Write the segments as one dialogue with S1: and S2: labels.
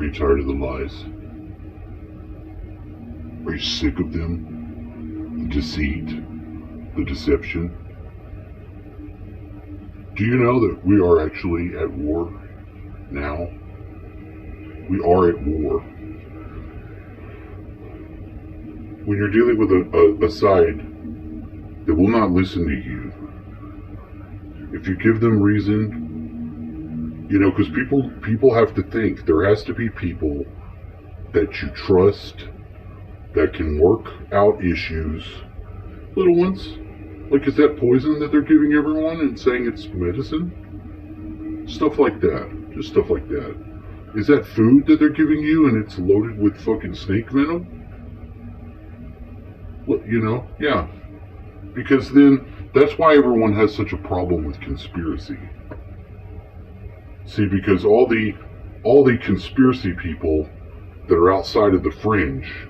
S1: Are you tired of the lies? Are you sick of them? The deceit? The deception? Do you know that we are actually at war now? We are at war. When you're dealing with a side that will not listen to you, if you give them reason, you know, because people have to think. There has to be people that you trust that can work out issues. Little ones. Like, is that poison that they're giving everyone and saying it's medicine? Stuff like that. Just stuff like that. Is that food that they're giving you and it's loaded with fucking snake venom? Well, you know, yeah. Because then, that's why everyone has such a problem with conspiracy. See, because all the conspiracy people that are outside of the fringe,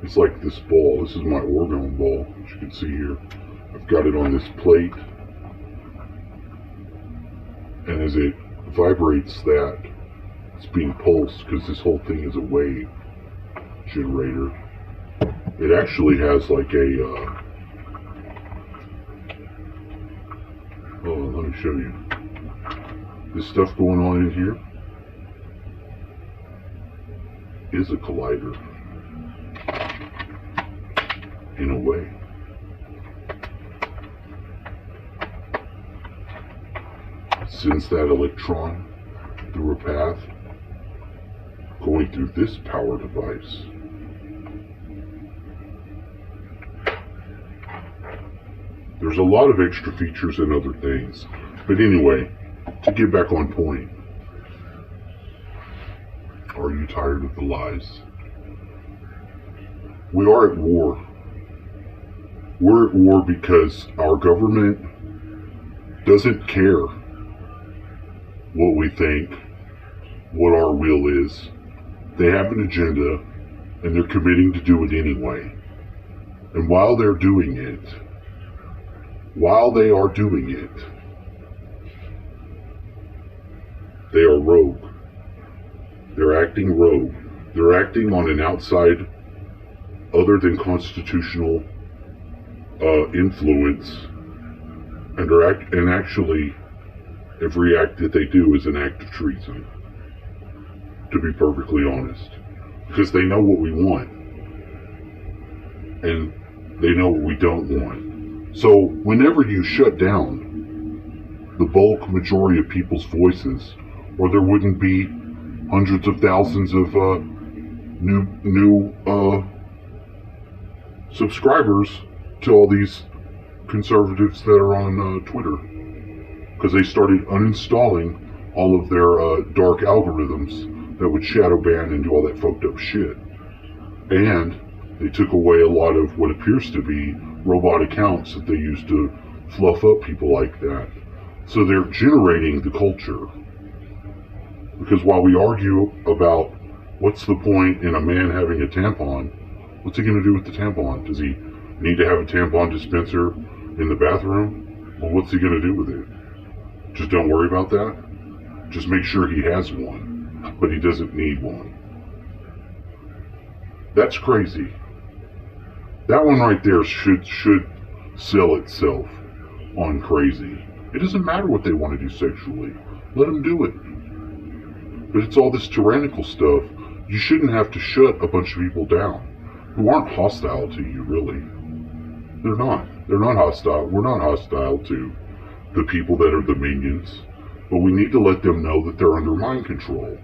S1: it's like this ball. This is my orgone ball, as you can see here. I've got it on this plate. And as it vibrates that, it's being pulsed because this whole thing is a wave generator. It actually has like a, let me show you. This stuff going on in here is a collider. In a way. Sends that electron through a path going through this power device. There's a lot of extra features and other things. But anyway, to get back on point, are you tired of the lies? We are at war. We're at war because our government doesn't care what we think, what our will is. They have an agenda, and they're committing to do it anyway. And while they're doing it, they are rogue. They're acting rogue. They're acting on an outside, other than constitutional influence, and actually, every act that they do is an act of treason. To be perfectly honest, because they know what we want, and they know what we don't want. So whenever you shut down the bulk majority of people's voices, or there wouldn't be hundreds of thousands of new subscribers to all these conservatives that are on Twitter, because they started uninstalling all of their dark algorithms that would shadow ban and do all that fucked up shit. And they took away a lot of what appears to be robot accounts that they used to fluff up people like that. So they're generating the culture. Because while we argue about what's the point in a man having a tampon, what's he going to do with the tampon? Does he need to have a tampon dispenser in the bathroom? Well, what's he going to do with it? Just don't worry about that? Just make sure he has one, but he doesn't need one. That's crazy. That one right there should sell itself on crazy. It doesn't matter what they want to do sexually. Let them do it. But it's all this tyrannical stuff. You shouldn't have to shut a bunch of people down who aren't hostile to you, really. They're not. They're not hostile. We're not hostile to the people that are the minions. But we need to let them know that they're under mind control.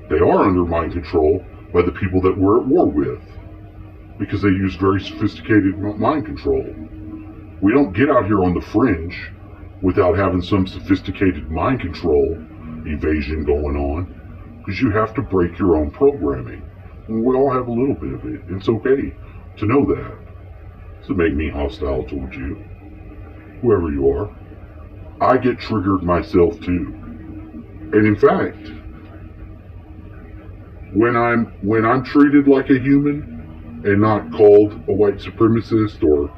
S1: They are under mind control by the people that we're at war with, because they use very sophisticated mind control. We don't get out here on the fringe without having some sophisticated mind control evasion going on, because you have to break your own programming. And we all have a little bit of it. It's okay to know that. It doesn't make me hostile towards you, whoever you are. I get triggered myself too. And in fact, when I'm treated like a human and not called a white supremacist or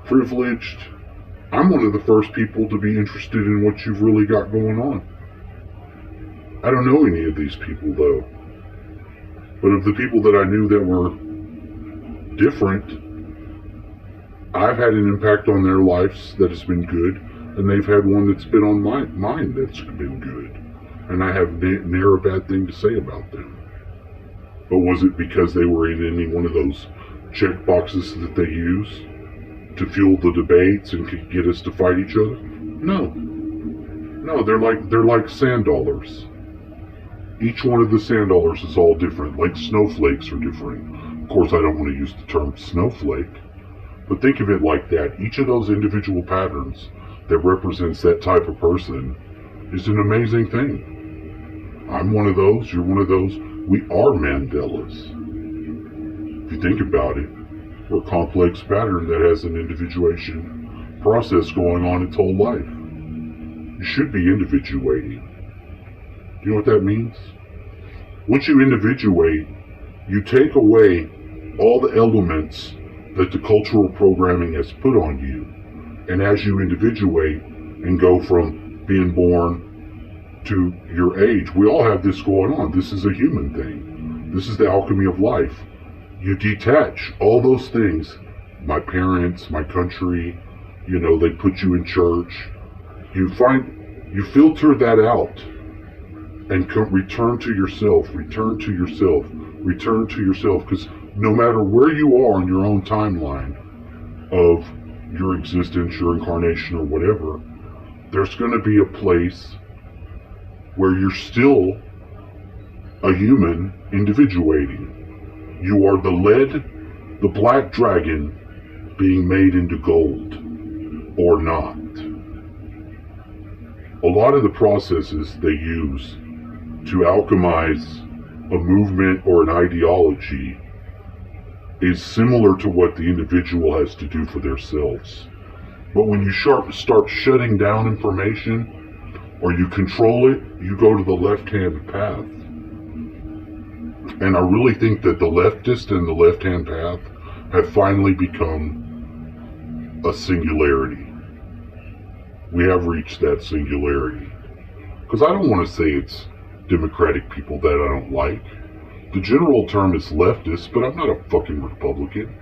S1: privileged, I'm one of the first people to be interested in what you've really got going on. I don't know any of these people though. But of the people that I knew that were different, I've had an impact on their lives that has been good, and they've had one that's been on mine that's been good. And I have ne'er a bad thing to say about them. But was it because they were in any one of those check boxes that they use to fuel the debates and could get us to fight each other? No. No, they're like sand dollars. Each one of the sand dollars is all different, like snowflakes are different. Of course, I don't want to use the term snowflake, but think of it like that. Each of those individual patterns that represents that type of person is an amazing thing. I'm one of those, you're one of those. We are Mandelas. If you think about it, we're a complex pattern that has an individuation process going on its whole life. You should be individuating. Do you know what that means? Once you individuate, you take away all the elements that the cultural programming has put on you. And as you individuate and go from being born to your age, we all have this going on. This is a human thing. This is the alchemy of life. You detach all those things. My parents, my country, they put you in church. You filter that out and return to yourself, because no matter where you are on your own timeline of your existence, your incarnation, or whatever, there's going to be a place where you're still a human individuating. You are the black dragon being made into gold, or not. A lot of the processes they use to alchemize a movement or an ideology is similar to what the individual has to do for themselves. But when you start shutting down information, or you control it, you go to the left-hand path. And I really think that the leftist and the left-hand path have finally become a singularity. We have reached that singularity. Because I don't want to say it's Democratic people that I don't like. The general term is leftist, but I'm not a fucking Republican.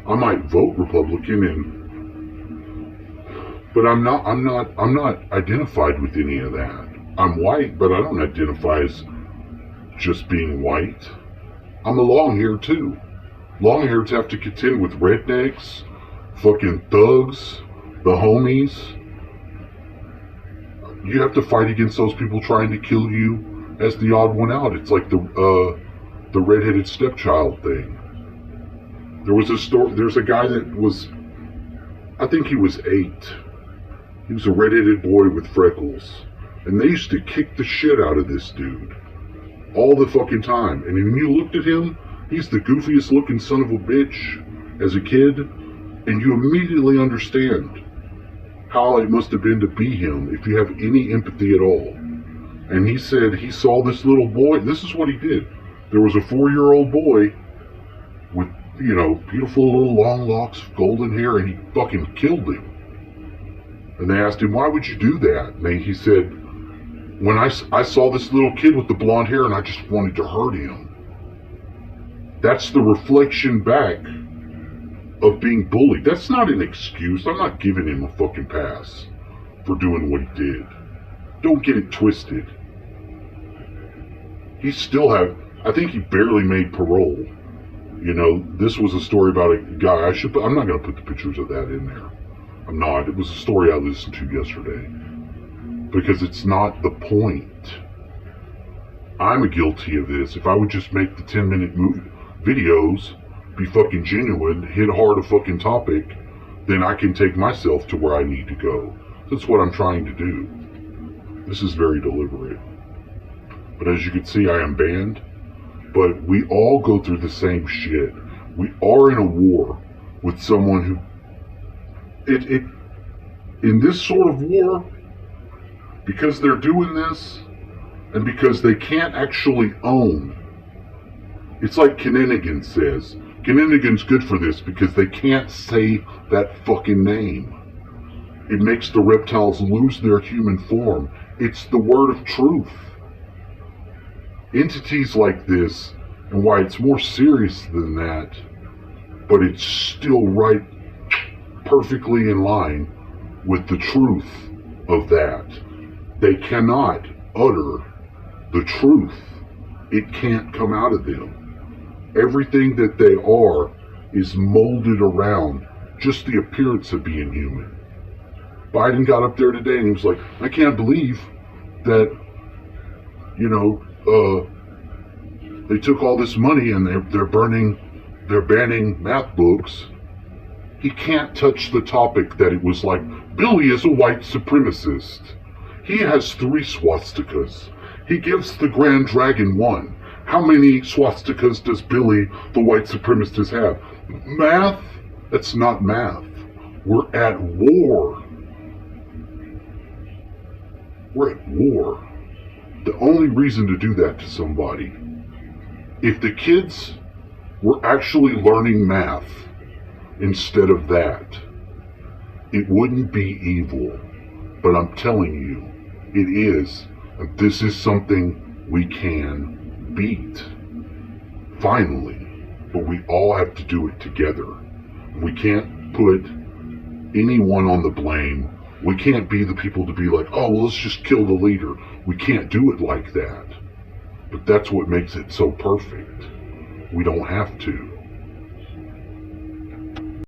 S1: I might vote Republican, but I'm not identified with any of that. I'm white, but I don't identify as just being white. I'm a long-haired too. Long-haireds have to contend with rednecks, fucking thugs, the homies. You have to fight against those people trying to kill you as the odd one out. It's like the redheaded stepchild thing. There's a guy that was, I think he was 8. He was a redheaded boy with freckles. And they used to kick the shit out of this dude. All the fucking time. And when you looked at him, he's the goofiest looking son of a bitch as a kid. And you immediately understand how it must have been to be him, if you have any empathy at all. And he said he saw this little boy. This is what he did. There was a 4-year-old boy with, beautiful little long locks, golden hair, and he fucking killed him. And they asked him, why would you do that? And he said, when I saw this little kid with the blonde hair and I just wanted to hurt him. That's the reflection back of being bullied. That's not an excuse. I'm not giving him a fucking pass for doing what he did. Don't get it twisted. He still I think he barely made parole. This was a story about a guy. I'm not going to put the pictures of that in there. I'm not. It was a story I listened to yesterday. Because it's not the point. I'm guilty of this. If I would just make the 10-minute videos, be fucking genuine, hit hard a fucking topic, then I can take myself to where I need to go. That's what I'm trying to do. This is very deliberate. But as you can see, I am banned. But we all go through the same shit. We are in a war with someone who... in this sort of war, because they're doing this, and because they can't actually own. It's like Kenninigan says. Kenninigan's good for this because they can't say that fucking name. It makes the reptiles lose their human form. It's the word of truth. entities like this, and why it's more serious than that, but it's still right perfectly in line with the truth of that. They cannot utter the truth. It can't come out of them. Everything that they are is molded around just the appearance of being human. Biden got up there today and he was like, I can't believe that, they took all this money and they're banning math books. He can't touch the topic that it was like, Billy is a white supremacist. He has 3 swastikas. He gives the Grand Dragon 1. How many swastikas does Billy, the white supremacist, have? Math? That's not math. We're at war. We're at war. The only reason to do that to somebody, if the kids were actually learning math instead of that, it wouldn't be evil. But I'm telling you, it is. This is something we can beat. Finally. But we all have to do it together. We can't put anyone on the blame. We can't be the people to be like, oh, well, let's just kill the leader. We can't do it like that. But that's what makes it so perfect. We don't have to.